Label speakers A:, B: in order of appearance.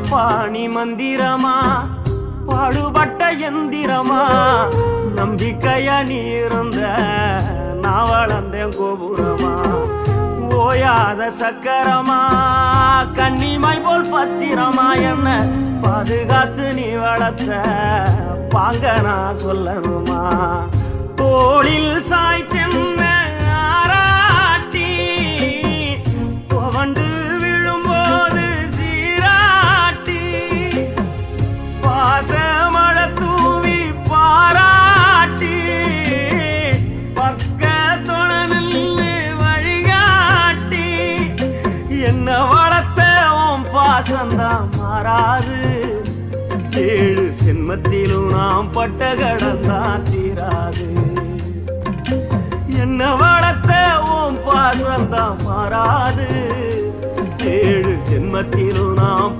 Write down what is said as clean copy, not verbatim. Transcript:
A: பாணி மந்திரமா பாடுபட்ட எந்திரமா நம்பிக்கையா நீ இருந்த நான் வளர்ந்தேன் கோபுரமா ஓயாத சக்கரமா கன்னிமாய் போல் பத்திரமா என்ன பாதுகாத்து நீ வளர்த்த பாங்க நான் சொல்லணுமா தோளில் சாய்த்தென்ன ஆராட்டி துவண்டு விழும்போது சீராட்டி பாசமழ தூவி பாராட்டி பக்கத்தொட நின்று வழிகாட்டி என்ன வளர்த்த உன் பாசந்தான் மாறாது ஏழு சென்மத்திலும் நாம் பட்ட கடந்தான் தீராது என்ன வளர்த்த உன் பாசந்தான் மாறாது ஏழு ஜென்மத்திலும் நாம்